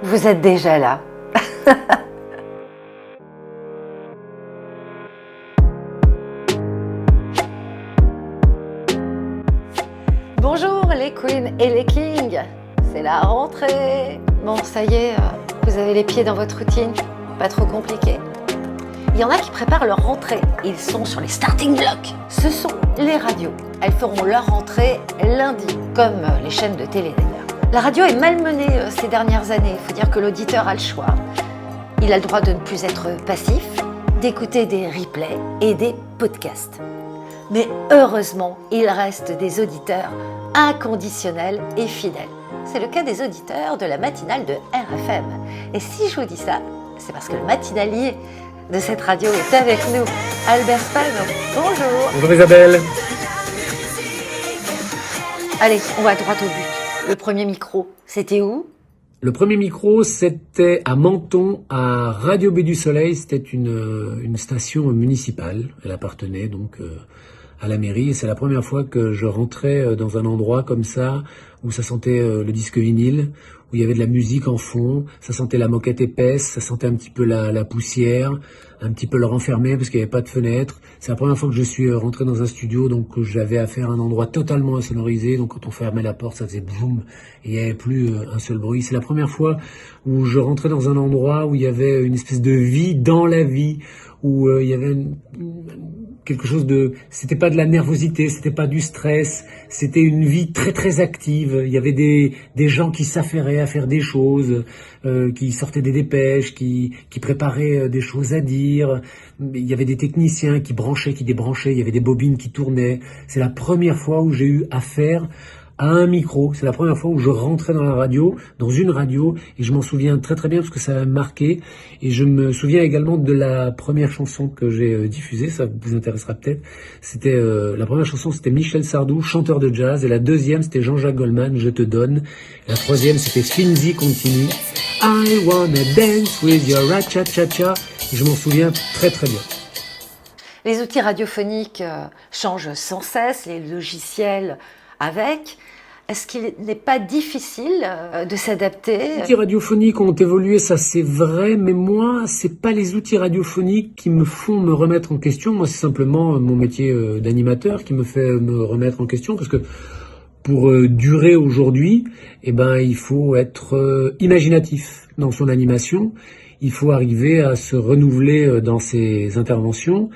Vous êtes déjà là. Bonjour les queens et les kings, c'est la rentrée. Bon, ça y est, vous avez les pieds dans votre routine, pas trop compliqué. Il y en a qui préparent leur rentrée, ils sont sur les starting blocks. Ce sont les radios. Elles feront leur rentrée lundi, comme les chaînes de télé d'ailleurs. La radio est malmenée ces dernières années, il faut dire que l'auditeur a le choix. Il a le droit de ne plus être passif, d'écouter des replays et des podcasts. Mais heureusement, il reste des auditeurs inconditionnels et fidèles. C'est le cas des auditeurs de la matinale de RFM. Et si je vous dis ça, c'est parce que le matinalier de cette radio est avec nous, Albert Spano. Bonjour. Bonjour Isabelle. Allez, on va droit au but. Le premier micro, c'était où ? Le premier micro, c'était à Menton, à Radio Baie du Soleil. C'était une station municipale. Elle appartenait donc à la mairie. Et c'est la première fois que je rentrais dans un endroit comme ça, où ça sentait le disque vinyle, où il y avait de la musique en fond. Ça sentait la moquette épaisse, ça sentait un petit peu la poussière, un petit peu le renfermé parce qu'il n'y avait pas de fenêtre. C'est la première fois que je suis rentré dans un studio, donc j'avais affaire à un endroit totalement insonorisé. Donc quand on fermait la porte, ça faisait boum, et il n'y avait plus un seul bruit. C'est la première fois où je rentrais dans un endroit où il y avait une espèce de vie dans la vie, où il y avait quelque chose de... C'était pas de la nervosité, c'était pas du stress, c'était une vie très très active. Il y avait des gens qui s'affairaient à faire des choses, qui sortaient des dépêches, qui préparaient des choses à dire. Il y avait des techniciens qui branchaient, qui débranchaient, il y avait des bobines qui tournaient. C'est la première fois où j'ai eu affaire à un micro. C'est la première fois où je rentrais dans la radio, dans une radio, et je m'en souviens très très bien parce que ça m'a marqué. Et je me souviens également de la première chanson que j'ai diffusée, ça vous intéressera peut-être. C'était la première chanson, c'était Michel Sardou, chanteur de jazz, et la deuxième c'était Jean-Jacques Goldman, Je te donne. Et la troisième c'était Finzi Continue, I wanna dance with your cha-cha-cha. Et je m'en souviens très très bien. Les outils radiophoniques changent sans cesse, les logiciels avec. Est-ce qu'il n'est pas difficile de s'adapter ? Les outils radiophoniques ont évolué, ça c'est vrai, mais moi, c'est pas les outils radiophoniques qui me font me remettre en question. Moi, c'est simplement mon métier d'animateur qui me fait me remettre en question, parce que pour durer aujourd'hui, il faut être imaginatif dans son animation. Il faut arriver à se renouveler dans ses interventions.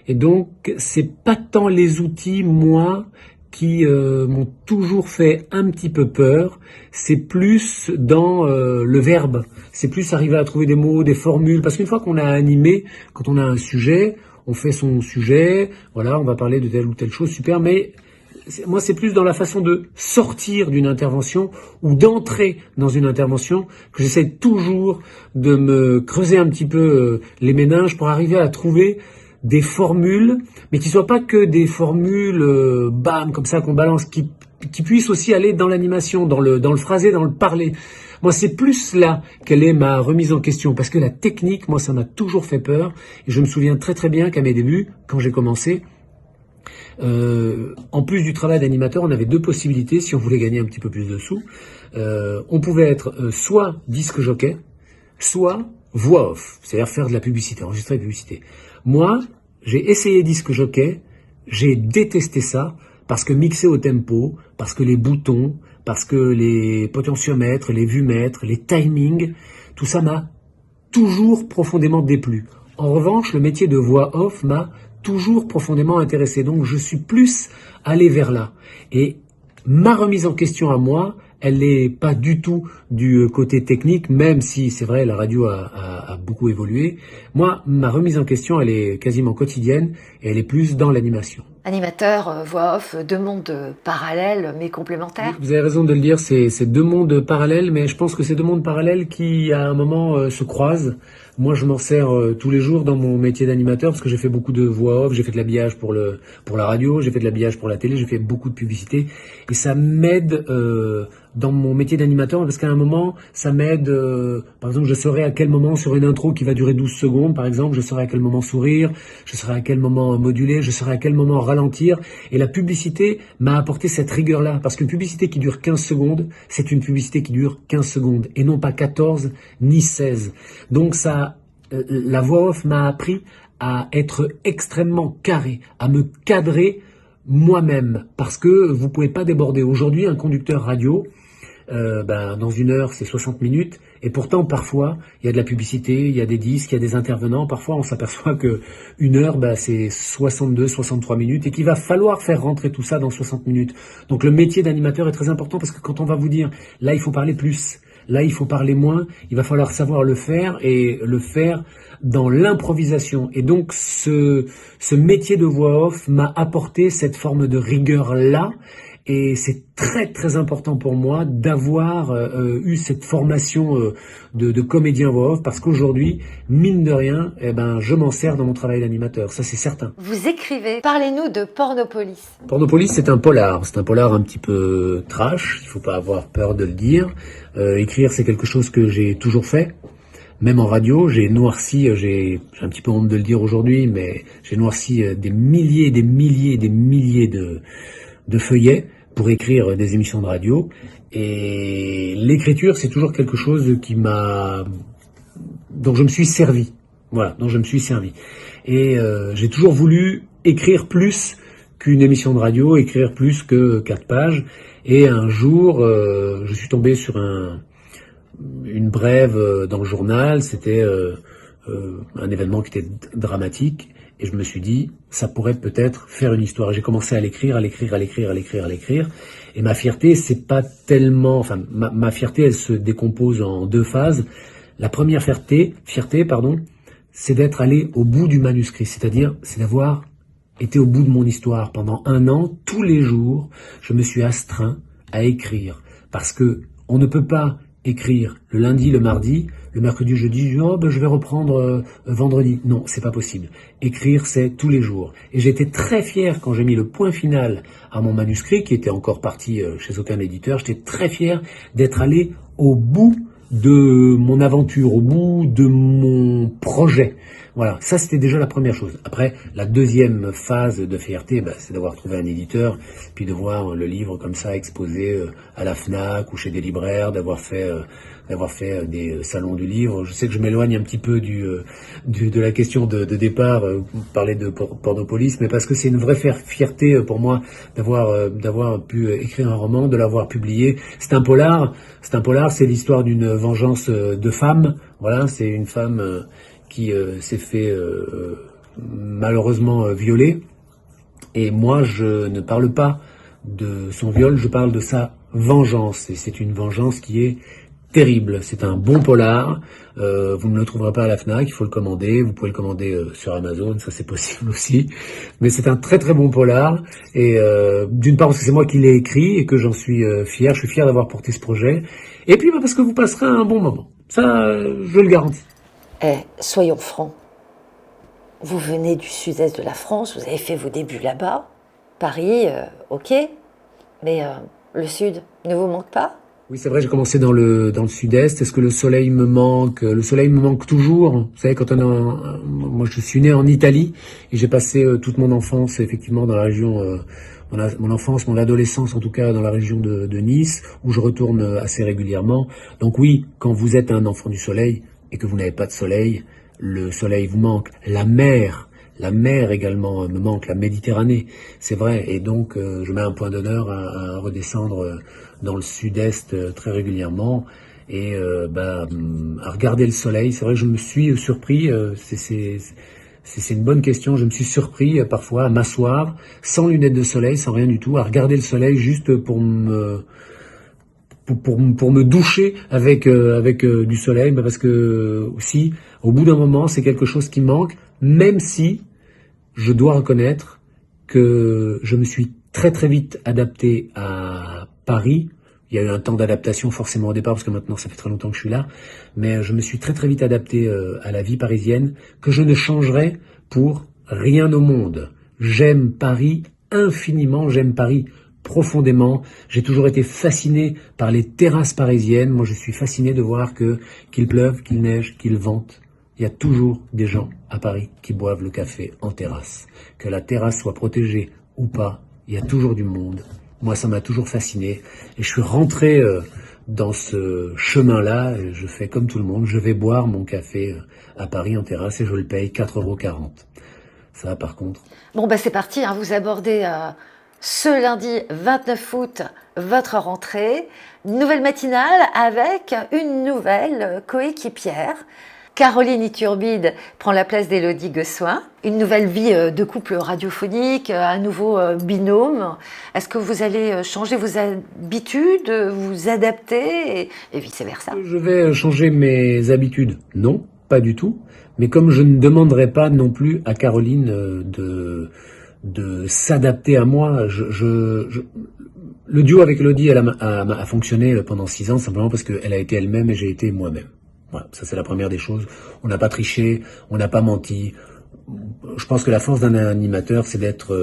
Et donc, c'est pas tant les outils, moi, qui m'ont toujours fait un petit peu peur, c'est plus dans le verbe, c'est plus arriver à trouver des mots, des formules, parce qu'une fois qu'on a animé, quand on a un sujet, on fait son sujet, voilà, on va parler de telle ou telle chose, super, mais moi c'est plus dans la façon de sortir d'une intervention ou d'entrer dans une intervention que j'essaie toujours de me creuser un petit peu les méninges pour arriver à trouver des formules, mais qui soient pas que des formules bam comme ça qu'on balance, qui puissent aussi aller dans l'animation, dans le phrasé, dans le parler. Moi, c'est plus là quelle est ma remise en question, parce que la technique, moi, ça m'a toujours fait peur. Et je me souviens très très bien qu'à mes débuts, quand j'ai commencé, en plus du travail d'animateur, on avait deux possibilités si on voulait gagner un petit peu plus de sous. On pouvait être soit disque jockey, soit voix off, c'est-à-dire faire de la publicité, enregistrer de la publicité. Moi, j'ai essayé disque jockey, j'ai détesté ça, parce que mixer au tempo, parce que les boutons, parce que les potentiomètres, les vuemètres, les timings, tout ça m'a toujours profondément déplu. En revanche, le métier de voix off m'a toujours profondément intéressé, donc je suis plus allé vers là. Et ma remise en question à moi, elle n'est pas du tout du côté technique, même si c'est vrai, la radio a beaucoup évolué. Moi, ma remise en question, elle est quasiment quotidienne et elle est plus dans l'animation. Animateur, voix off, deux mondes parallèles mais complémentaires. Vous avez raison de le dire, c'est deux mondes parallèles, mais je pense que c'est deux mondes parallèles qui, à un moment, se croisent. Moi, je m'en sers tous les jours dans mon métier d'animateur parce que j'ai fait beaucoup de voix off, j'ai fait de l'habillage pour la radio, j'ai fait de l'habillage pour la télé, j'ai fait beaucoup de publicité et ça m'aide dans mon métier d'animateur, parce qu'à un moment, ça m'aide, par exemple, je saurai à quel moment sur une intro qui va durer 12 secondes, par exemple, je saurai à quel moment sourire, je saurai à quel moment moduler, je saurai à quel moment ralentir. Et la publicité m'a apporté cette rigueur-là, parce qu'une publicité qui dure 15 secondes, c'est une publicité qui dure 15 secondes, et non pas 14 ni 16. Donc la voix off m'a appris à être extrêmement carré, à me cadrer moi-même, parce que vous pouvez pas déborder. Aujourd'hui, un conducteur radio, dans une heure, c'est 60 minutes, et pourtant, parfois, il y a de la publicité, il y a des disques, il y a des intervenants, parfois on s'aperçoit que une heure, c'est 62, 63 minutes, et qu'il va falloir faire rentrer tout ça dans 60 minutes. Donc le métier d'animateur est très important, parce que quand on va vous dire, là il faut parler plus, là il faut parler moins, il va falloir savoir le faire, et le faire dans l'improvisation. Et donc ce métier de voix off m'a apporté cette forme de rigueur-là, et c'est très très important pour moi d'avoir eu cette formation de comédien voix off, parce qu'aujourd'hui, mine de rien, je m'en sers dans mon travail d'animateur, ça c'est certain. Vous écrivez, parlez-nous de Pornopolis. Pornopolis, c'est un polar un petit peu trash, il faut pas avoir peur de le dire. Écrire, c'est quelque chose que j'ai toujours fait. Même en radio, j'ai noirci, j'ai un petit peu honte de le dire aujourd'hui, mais j'ai noirci des milliers et des milliers et des milliers de feuillets pour écrire des émissions de radio. Et l'écriture, c'est toujours quelque chose dont je me suis servi. Voilà, dont je me suis servi. Et j'ai toujours voulu écrire plus qu'une émission de radio, écrire plus que 4 pages. Et un jour, je suis tombé sur une brève dans le journal, c'était un événement qui était dramatique, et je me suis dit, ça pourrait peut-être faire une histoire. J'ai commencé à l'écrire, et ma fierté, c'est pas tellement, ma fierté, elle se décompose en 2 phases. La première fierté, c'est d'être allé au bout du manuscrit, c'est d'avoir été au bout de mon histoire. Pendant 1 an, tous les jours, je me suis astreint à écrire, parce que on ne peut pas écrire le lundi, le mardi, le mercredi, le jeudi, je vais reprendre vendredi. Non, c'est pas possible. Écrire, c'est tous les jours. Et j'étais très fier quand j'ai mis le point final à mon manuscrit, qui était encore parti chez aucun éditeur. J'étais très fier d'être allé au bout de mon aventure, au bout de mon projet. Voilà, ça c'était déjà la première chose. Après, la deuxième phase de fierté, c'est d'avoir trouvé un éditeur, puis de voir le livre comme ça exposé à la FNAC ou chez des libraires, d'avoir fait des salons du livre. Je sais que je m'éloigne un petit peu de la question de départ, parler de Pornopolis, mais parce que c'est une vraie fierté pour moi d'avoir pu écrire un roman, de l'avoir publié. C'est un polar, c'est l'histoire d'une vengeance de femme. Voilà, c'est une femme qui s'est fait malheureusement violer. Et moi, je ne parle pas de son viol, je parle de sa vengeance. Et c'est une vengeance qui est terrible. C'est un bon polar. Vous ne le trouverez pas à la FNAC, il faut le commander. Vous pouvez le commander sur Amazon, ça c'est possible aussi. Mais c'est un très très bon polar. Et d'une part parce que c'est moi qui l'ai écrit et que j'en suis fier. Je suis fier d'avoir porté ce projet. Et puis parce que vous passerez un bon moment. Ça, je le garantis. Soyons francs. Vous venez du sud-est de la France, vous avez fait vos débuts là-bas. Paris, ok, mais le sud ne vous manque pas ? Oui, c'est vrai, j'ai commencé dans le sud-est. Est-ce que le soleil me manque ? Le soleil me manque toujours. Vous savez, moi je suis né en Italie et j'ai passé toute mon enfance effectivement dans la région, mon adolescence en tout cas dans la région de Nice, où je retourne assez régulièrement. Donc oui, quand vous êtes un enfant du soleil et que vous n'avez pas de soleil, le soleil vous manque. La mer également me manque, la Méditerranée, c'est vrai. Et donc je mets un point d'honneur à redescendre dans le sud-est très régulièrement et à regarder le soleil. C'est vrai que je me suis surpris, c'est une bonne question, je me suis surpris parfois à m'asseoir sans lunettes de soleil, sans rien du tout, à regarder le soleil juste pour me doucher avec du soleil, parce que aussi au bout d'un moment c'est quelque chose qui manque, même si je dois reconnaître que je me suis très très vite adapté à Paris. Il y a eu un temps d'adaptation forcément au départ parce que maintenant ça fait très longtemps que je suis là, mais je me suis très très vite adapté à la vie parisienne, que je ne changerai pour rien au monde. J'aime Paris infiniment, j'aime Paris profondément. J'ai toujours été fasciné par les terrasses parisiennes. Moi, je suis fasciné de voir qu'il pleuve, qu'il neige, qu'il vente. Il y a toujours des gens à Paris qui boivent le café en terrasse. Que la terrasse soit protégée ou pas, il y a toujours du monde. Moi, ça m'a toujours fasciné. Et je suis rentré dans ce chemin-là. Et je fais comme tout le monde. Je vais boire mon café à Paris en terrasse et je le paye 4,40 €. Ça, par contre... Bon, c'est parti. Vous abordez ce lundi 29 août votre rentrée. Nouvelle matinale avec une nouvelle coéquipière. Caroline Iturbide prend la place d'Élodie Gossuin. Une nouvelle vie de couple radiophonique, un nouveau binôme. Est-ce que vous allez changer vos habitudes, vous adapter et vice-versa? Je vais changer mes habitudes. Non, pas du tout. Mais comme je ne demanderai pas non plus à Caroline de s'adapter à moi, le duo avec Élodie a fonctionné pendant 6 ans simplement parce qu'elle a été elle-même et j'ai été moi-même. Voilà, ça c'est la première des choses. On n'a pas triché, on n'a pas menti. Je pense que la force d'un animateur, c'est d'être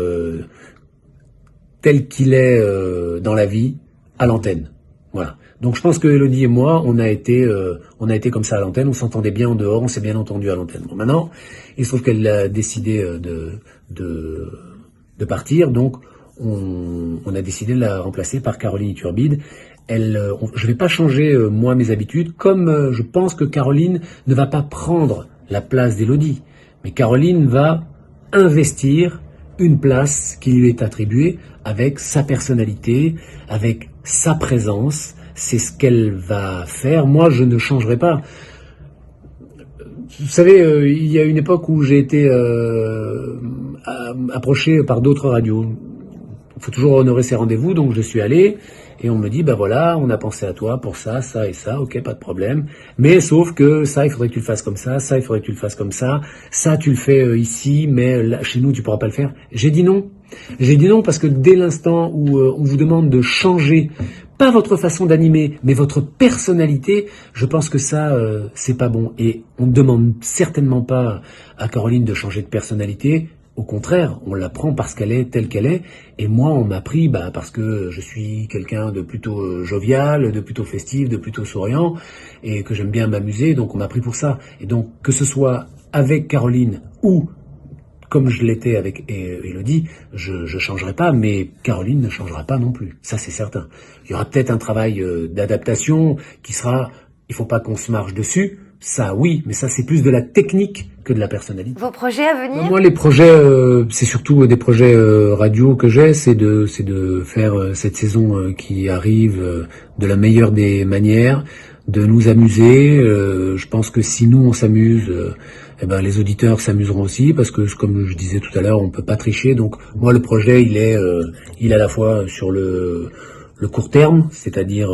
tel qu'il est dans la vie, à l'antenne. Voilà. Donc je pense que Élodie et moi, on a été comme ça à l'antenne, on s'entendait bien en dehors, on s'est bien entendu à l'antenne. Bon, maintenant, il se trouve qu'elle a décidé de partir, donc on a décidé de la remplacer par Caroline Iturbide. Je vais pas changer moi mes habitudes, comme je pense que Caroline ne va pas prendre la place d'Élodie, mais Caroline va investir une place qui lui est attribuée avec sa personnalité, avec sa présence. C'est ce qu'elle va faire. Moi, je ne changerai pas. Vous savez, il y a une époque où j'ai été approché par d'autres radios. Il faut toujours honorer ses rendez-vous, donc je suis allé et on me dit, voilà, on a pensé à toi pour ça, ça et ça, ok, pas de problème. Mais sauf que ça, il faudrait que tu le fasses comme ça il faudrait que tu le fasses comme ça tu le fais ici, mais là, chez nous, tu pourras pas le faire. J'ai dit non. J'ai dit non parce que dès l'instant où on vous demande de changer, pas votre façon d'animer, mais votre personnalité, je pense que ça, c'est pas bon. Et on ne demande certainement pas à Caroline de changer de personnalité. Au contraire, on l'apprend parce qu'elle est telle qu'elle est. Et moi, on m'a pris parce que je suis quelqu'un de plutôt jovial, de plutôt festif, de plutôt souriant, et que j'aime bien m'amuser. Donc on m'a pris pour ça. Et donc que ce soit avec Caroline ou comme je l'étais avec Élodie, je changerai pas, mais Caroline ne changera pas non plus. Ça, c'est certain. Il y aura peut-être un travail d'adaptation qui sera... Il faut pas qu'on se marche dessus. Ça, oui, mais ça, c'est plus de la technique que de la personnalité. Vos projets à venir? Moi, les projets, c'est surtout des projets radio que j'ai, c'est de faire cette saison qui arrive de la meilleure des manières, de nous amuser. Je pense que si nous, on s'amuse, les auditeurs s'amuseront aussi, parce que, comme je disais tout à l'heure, on peut pas tricher. Donc, moi, le projet, il est à la fois sur le court terme, c'est-à-dire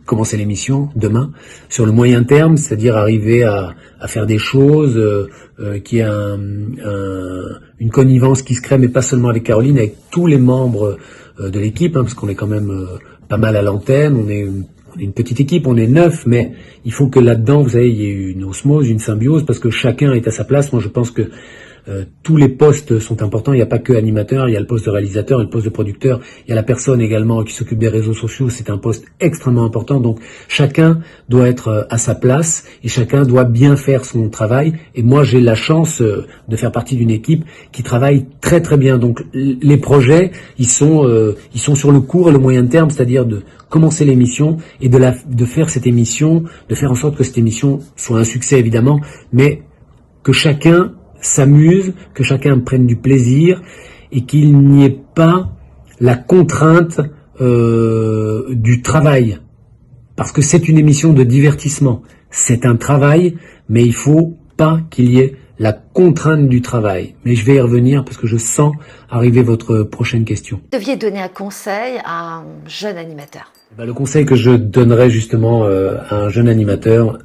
commencer l'émission demain, sur le moyen terme, c'est-à-dire arriver à faire des choses, qui a une connivence qui se crée, mais pas seulement avec Caroline, avec tous les membres de l'équipe, parce qu'on est quand même pas mal à l'antenne, on est une petite équipe, on est 9, mais il faut que là-dedans, vous savez, il y ait une osmose, une symbiose, parce que chacun est à sa place. Moi, je pense que tous les postes sont importants, il n'y a pas que animateur, il y a le poste de réalisateur, le poste de producteur, il y a la personne également qui s'occupe des réseaux sociaux, c'est un poste extrêmement important, donc chacun doit être à sa place et chacun doit bien faire son travail. Et moi j'ai la chance de faire partie d'une équipe qui travaille très très bien, donc les projets ils sont sur le court et le moyen terme, c'est-à-dire de commencer l'émission et de faire cette émission, de faire en sorte que cette émission soit un succès évidemment, mais que chacun s'amuse, que chacun prenne du plaisir et qu'il n'y ait pas la contrainte du travail. Parce que c'est une émission de divertissement. C'est un travail, mais il faut pas qu'il y ait la contrainte du travail. Mais je vais y revenir parce que je sens arriver votre prochaine question. Vous deviez donner un conseil à un jeune animateur. Le conseil que je donnerais justement à un jeune animateur,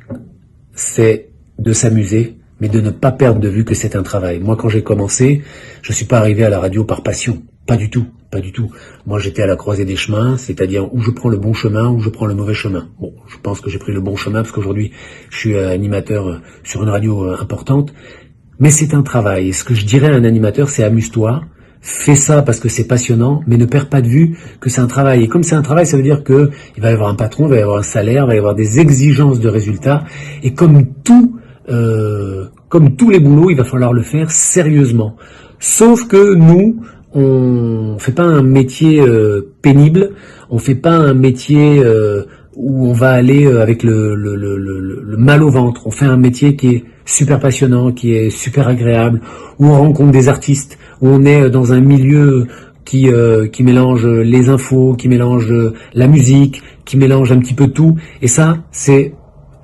c'est de s'amuser, mais de ne pas perdre de vue que c'est un travail. Moi, quand j'ai commencé, je suis pas arrivé à la radio par passion. Pas du tout, pas du tout. Moi, j'étais à la croisée des chemins, c'est-à-dire où je prends le bon chemin, où je prends le mauvais chemin. Bon, je pense que j'ai pris le bon chemin parce qu'aujourd'hui, je suis animateur sur une radio importante. Mais c'est un travail. Et ce que je dirais à un animateur, c'est amuse-toi, fais ça parce que c'est passionnant, mais ne perds pas de vue que c'est un travail. Et comme c'est un travail, ça veut dire que il va y avoir un patron, il va y avoir un salaire, il va y avoir des exigences de résultats. Et comme tous les boulots, il va falloir le faire sérieusement. Sauf que nous, on fait pas un métier pénible, on fait pas un métier où on va aller avec le mal au ventre. On fait un métier qui est super passionnant, qui est super agréable, où on rencontre des artistes, où on est dans un milieu qui mélange les infos, qui mélange la musique, qui mélange un petit peu tout. Et ça, c'est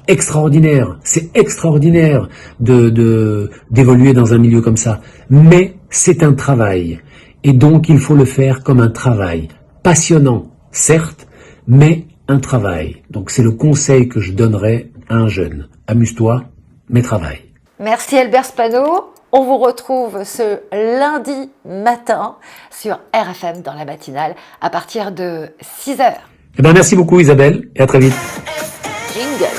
extraordinaire. C'est extraordinaire d'évoluer dans un milieu comme ça. Mais c'est un travail. Et donc, il faut le faire comme un travail. Passionnant, certes, mais un travail. Donc, c'est le conseil que je donnerais à un jeune. Amuse-toi, mais travaille. Merci Albert Spano. On vous retrouve ce lundi matin sur RFM dans la matinale à partir de 6h. Eh ben, merci beaucoup Isabelle et à très vite. Jingle.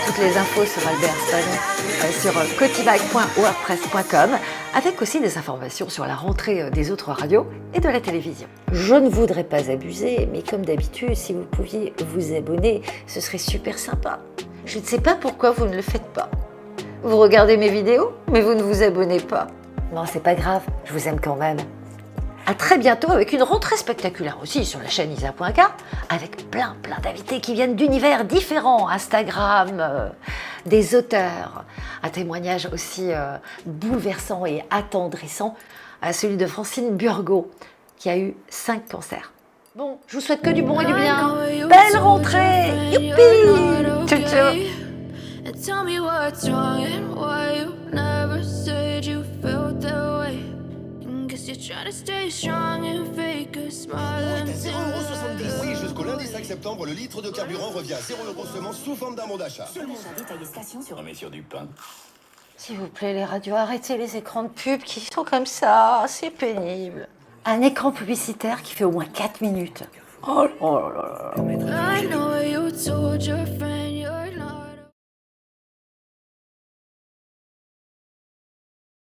Toutes les infos sur Albert Spano sur cotimac.wordpress.com avec aussi des informations sur la rentrée des autres radios et de la télévision. Je ne voudrais pas abuser, mais comme d'habitude, si vous pouviez vous abonner, ce serait super sympa. Je ne sais pas pourquoi vous ne le faites pas. Vous regardez mes vidéos, mais vous ne vous abonnez pas. Non, c'est pas grave, je vous aime quand même. À très bientôt avec une rentrée spectaculaire aussi sur la chaîne isa.k avec plein d'invités qui viennent d'univers différents, Instagram, des auteurs, un témoignage aussi bouleversant et attendrissant, celui de Francine Burgot qui a eu 5 cancers. Bon, je vous souhaite que du bon et du bien. Belle rentrée. Youpi. Ciao, ciao. And tell me what's wrong and why you never said you felt that way. And guess you're trying to stay strong and fake a smile until 0,70 €. Oui, jusqu'au lundi 5 septembre, le litre de carburant revient à 0 € seulement sous forme d'un bon d'achat. Seulement détaillé station sur... On met sur du pain. S'il vous plaît, les radios, arrêtez les écrans de pub qui sont comme ça, c'est pénible. Un écran publicitaire qui fait au moins 4 minutes. Oh là là là là.